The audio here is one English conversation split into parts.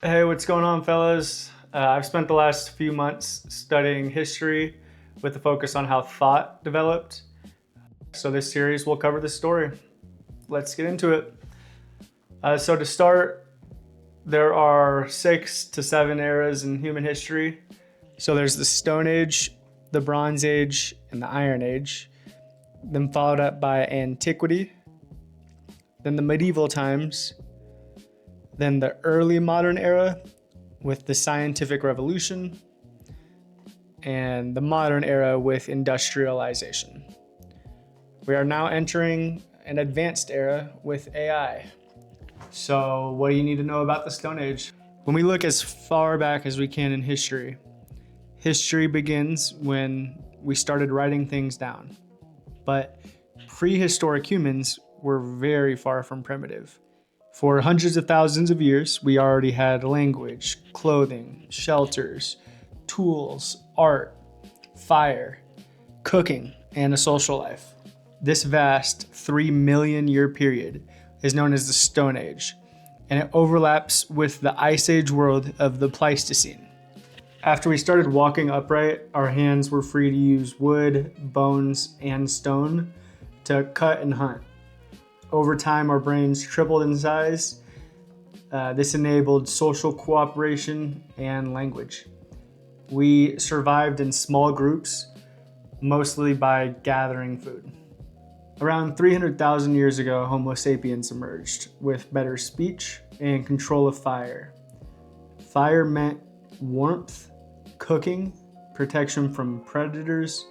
Hey, what's going on, fellas? I've spent the last few months studying history with a focus on how thought developed. So, this series will cover the story. Let's get into it. To start, there are 6 to 7 eras in human history. So, there's the Stone Age, the Bronze Age, and the Iron Age, then followed up by Antiquity, then the Medieval Times, then the Early Modern Era with the Scientific Revolution, and the modern era with industrialization. We are now entering an advanced era with AI. So, what do you need to know about the Stone Age? When we look as far back as we can in history, history begins when we started writing things down. But prehistoric humans were very far from primitive. For hundreds of thousands of years, we already had language, clothing, shelters, tools, art, fire, cooking, and a social life. This vast 3 million year period is known as the Stone Age, and it overlaps with the Ice Age world of the Pleistocene. After we started walking upright, our hands were free to use wood, bones, and stone to cut and hunt. Over time, our brains tripled in size. This enabled social cooperation and language. We survived in small groups, mostly by gathering food. Around 300,000 years ago, Homo sapiens emerged with better speech and control of fire. Fire meant warmth, cooking, protection from predators,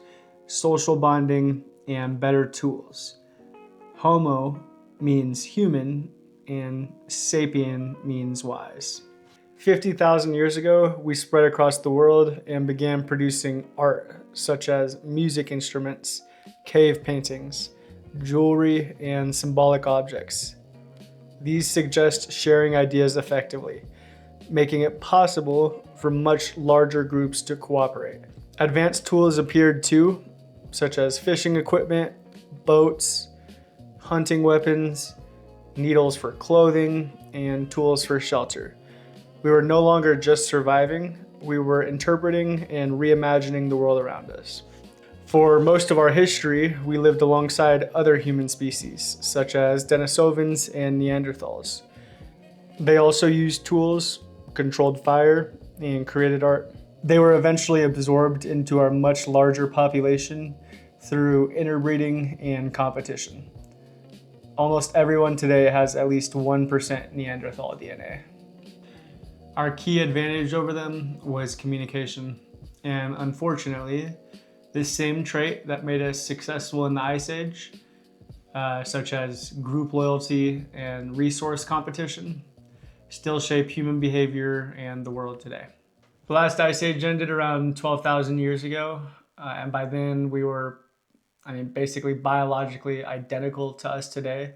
social bonding, and better tools. Homo means human, and sapien means wise. 50,000 years ago, we spread across the world and began producing art, such as music instruments, cave paintings, jewelry, and symbolic objects. These suggest sharing ideas effectively, making it possible for much larger groups to cooperate. Advanced tools appeared too, such as fishing equipment, boats, hunting weapons, needles for clothing, and tools for shelter. We were no longer just surviving, we were interpreting and reimagining the world around us. For most of our history, we lived alongside other human species, such as Denisovans and Neanderthals. They also used tools, controlled fire, and created art. They were eventually absorbed into our much larger population through interbreeding and competition. Almost everyone today has at least 1% Neanderthal DNA. Our key advantage over them was communication, and unfortunately, this same trait that made us successful in the Ice Age, such as group loyalty and resource competition, still shape human behavior and the world today. The last Ice Age ended around 12,000 years ago, and by then we were, basically biologically identical to us today.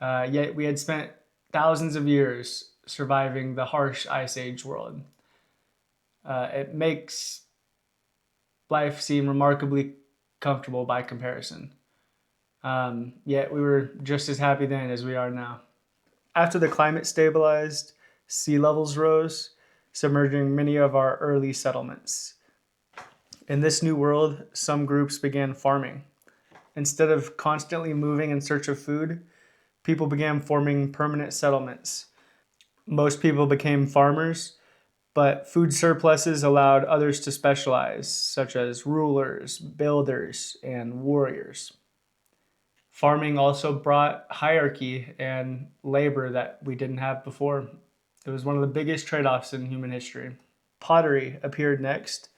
Yet we had spent thousands of years surviving the harsh Ice Age world. It makes life seem remarkably comfortable by comparison. Yet we were just as happy then as we are now. After the climate stabilized, sea levels rose, submerging many of our early settlements. In this new world, some groups began farming. Instead of constantly moving in search of food, people began forming permanent settlements. Most people became farmers, but food surpluses allowed others to specialize, such as rulers, builders, and warriors. Farming also brought hierarchy and labor that we didn't have before. It was one of the biggest trade-offs in human history. Pottery appeared next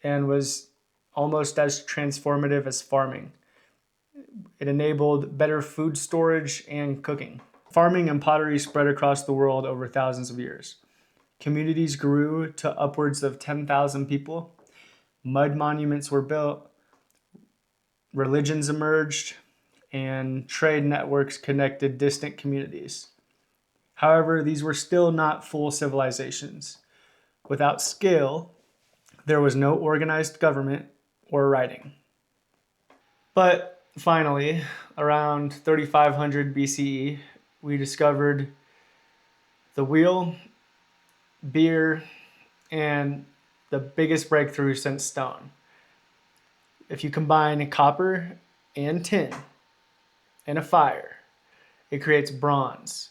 and was almost as transformative as farming. It enabled better food storage and cooking. Farming and pottery spread across the world over thousands of years. Communities grew to upwards of 10,000 people. Mud monuments were built. Religions emerged, and trade networks connected distant communities. However, these were still not full civilizations. Without scale, there was no organized government or writing. But finally, around 3500 BCE, we discovered the wheel beer, and the biggest breakthrough since stone. If you combine copper and tin in a fire, it creates bronze.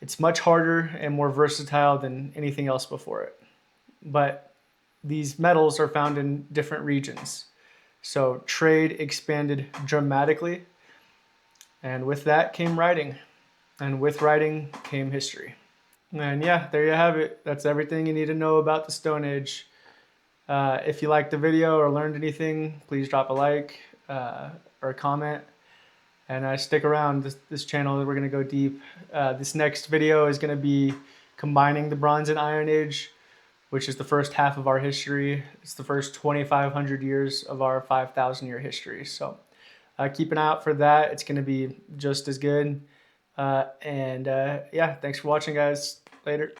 It's much harder and more versatile than anything else before it. But these metals are found in different regions. So trade expanded dramatically, and with that came writing, and with writing came history. And yeah, there you have it. That's everything you need to know about the Stone Age. If you liked the video or learned anything, please drop a like or a comment. And stick around. This channel, we're going to go deep. This next video is going to be combining the Bronze and Iron Age, which is the first half of our history. It's the first 2,500 years of our 5,000-year history. So keep an eye out for that. It's going to be just as good. Yeah, thanks for watching, guys. Later.